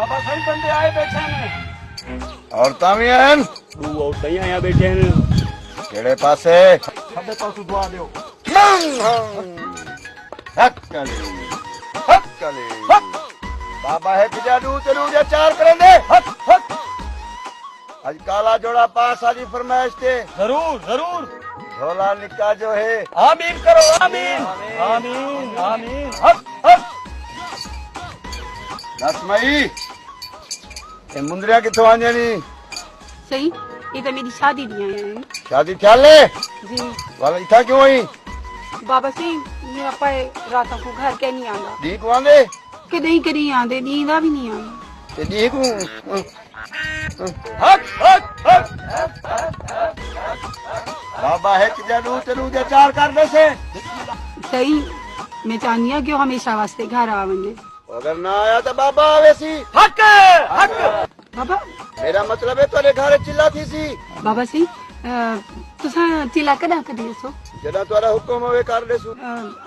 बाबा सही बंदे आए बैठे ने औरतां भी हैं तू औरतां ही आया बैठे ने केड़े पासे साडे पासों दुआ दियो हक्कली हक्कली बाबा है कि जादू चलू जा चार करेंदे हक हक आज काला जोड़ा पास आजी फरमाइश थे जरूर जरूर झोला निका जो है आमीन करो आमीन आमीन आमीन हक हक दस मई ये मुंदरिया किथों आंदियां नी सही ये तो मेरी शादी दी है शादी ख्याले जी वाला इथा क्यों आई बाबा सही मेरा पाए रातों को घर के नहीं आंदा दी को आंदे कि नहीं करी आंदे नींदा भी नहीं आंदा ते दी को हक हक हक बाबा है कि जादू चलू जा चार कर दे से सही मैं चाहनी हूं कि वो हमेशा वास्ते घर आवेंगे अगर ना आया तो बाबा आवे सी हक हक बाबा मेरा मतलब है तोरे घर चिल्ला थी सी बाबा सही तुसा चिल्ला कदा कदी सो जदा तोरा हुक्म होवे कर दे सु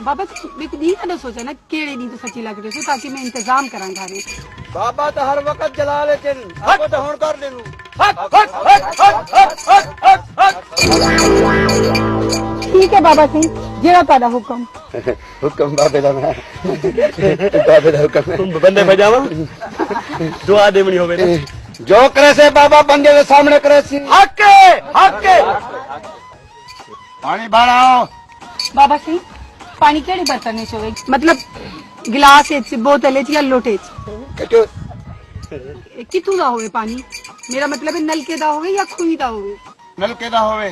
बाबा सही मैं दी कदा सोचा ना केड़े दी तुसा चिल्ला कदे सो ताकि मैं इंतजाम करां घरे बाबा तो हर वक्त जला लेकिन आपको तो हुन कर देनु हक हक हक हक हक हक हक ठीक है बाबा सही जेड़ा तादा हुक्म हुक्म बाबे दा मैं बाबे दा हुक्म तुम बंदे बजावा दुआ देवनी होवे ना जो करे से बाबा बंदे के सामने करे सी हक हक पानी भराओ बाबा सही पानी केड़े बर्तन में होवे मतलब गिलास च बोतल च या लोटे च कटो कितू दा होवे पानी मेरा मतलब है नलके दा होवे या खूही दा होवे नलके दा होवे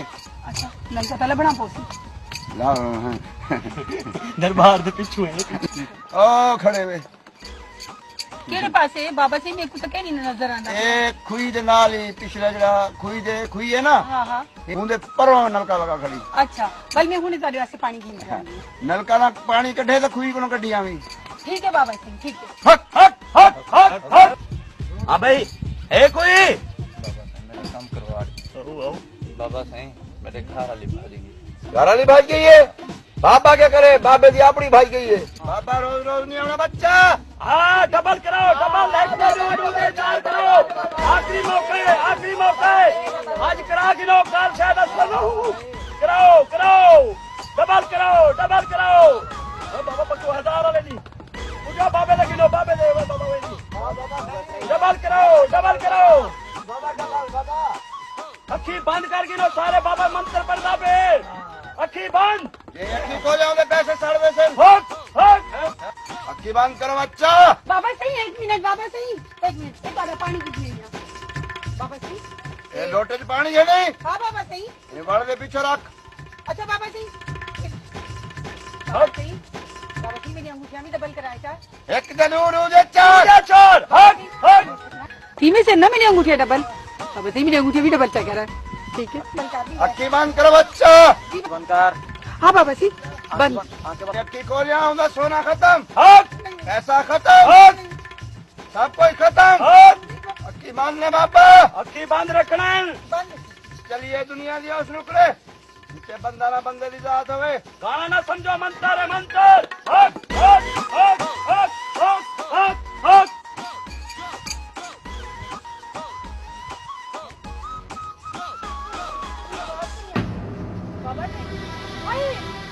अच्छा नलका तले बना पोसी ला दरबार दे पिछू है ओ खड़े वे केड़े पासे बाबा सही मेरे को तो कहीं नहीं नजर आंदा ए खुई दे नाल ही पिछला जड़ा खुई है ना हां हां उंदे परों नलका लगा खड़ी अच्छा बल मैं हुने तारे वास्ते पानी घीन रहा नलका ना पानी कढे तो खुई को कढी आवी ठीक है बाबा सही ठीक है हक हक हक हक हक हां भाई है कोई काम करवा बाबा सही मेरे घर वाली भाजी घर वाली भाई गई है बाबा क्या करे बाबे दी अपनी भाई गई है बाबा रोज रोज नहीं आना बच्चा हां डबल कराओ डबल लाइट दे चार करो आखिरी मौका है आज करा गिनो काल शायद असलो कराओ कराओ डबल कराओ ओ बाबा पक्को 1000 वाले नी पूजा बाबे लगी लो बाबे दे बाबा वे नी डबल कराओ बाबा अखी बंद कर गिनो सारे बाबा मंत्र पढ़दा पे अखी बंद ये अखी को जाओगे पैसे सड़वे से हक हक अखी बंद करो बच्चा बाबा सही एक मिनट बाबा सही एक मिनट एक बार पानी कुछ नहीं बाबा सही ये लोटे च पानी है नहीं हां बाबा सही ये बड़ दे पीछे रख अच्छा बाबा सही हक बाबा सही मेरी अंगूठियां भी डबल कराए क्या एक जरूर हो जा चार चार हक हक धीमे से ना मेरी अंगूठियां डबल बाबा सही मेरी अंगूठियां भी डबल चेक करा ठीक है अखी बंद करो बच्चा बंद कर हाँ बाबा जी बंद अखी को जाऊंगा सोना खत्म हक पैसा खत्म हक सब कुछ खत्म हक अखी बांध ले बाबा अखी बंद रखना चलिए दुनिया दिया उस रुकड़े जिसे बंदा ना बंदे दी जात होवे गाना ना समझो मंत्र है मंत्र हक हक हक हक हक हक हक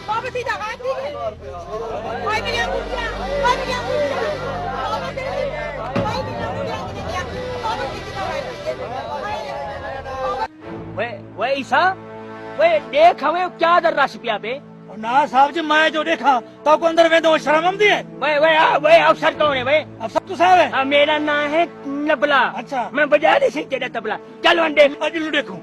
बाबा जी दगा दी है भाई मेरी अंगूठियां बाबा जी भाई मेरी अंगूठियां बाबा जी वे ईसा वे देख हमें क्या दर रश पिया पे ना साहब जी मैं जो देखा तो को अंदर वे दो शर्म आंदी है वे अफसर कौन है वे अफसर तू साहब है मेरा नाम है नबला अच्छा मैं बजा नहीं सकते तेरा तबला चल वंडे अजलू देखो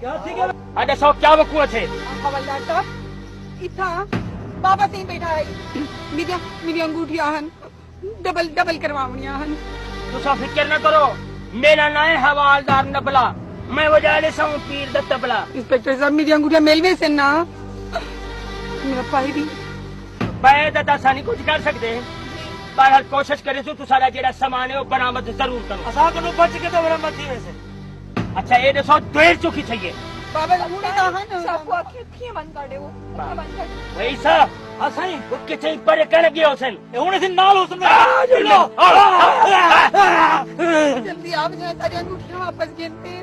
क्या ठीक है अरे सौ क्या बकवास है हवलदार साहब इतना बाबा जी बैठा है मेरी अंगूठियां हन डबल करवावनियां हन तू सब फिक्र न करो मेरा नाम है हवालदार नबला मैं बजा ले सौ पीर द तबला इंस्पेक्टर साहब मेरी अंगूठियां मेलवे से ना मेरा भाई भी पैद दसा नहीं कुछ कर सकते बहरहाल कोशिश करे तू सारा जेड़ा सामान है वो बरामद जरूर करो असा को बच के तो बरामद थी वैसे अच्छा ये दसो देर चुकी चाहिए बाबा हुणे ता हन सब अखियां बंद कर दे वो बंद कर वैसा असाई वो किथे पर कण गयो सन ਹੁਣ ਅਸੀਂ ਨਾਲ ਉਸ में जल्दी आप जाए तारी अंगूठियां वापस गिनते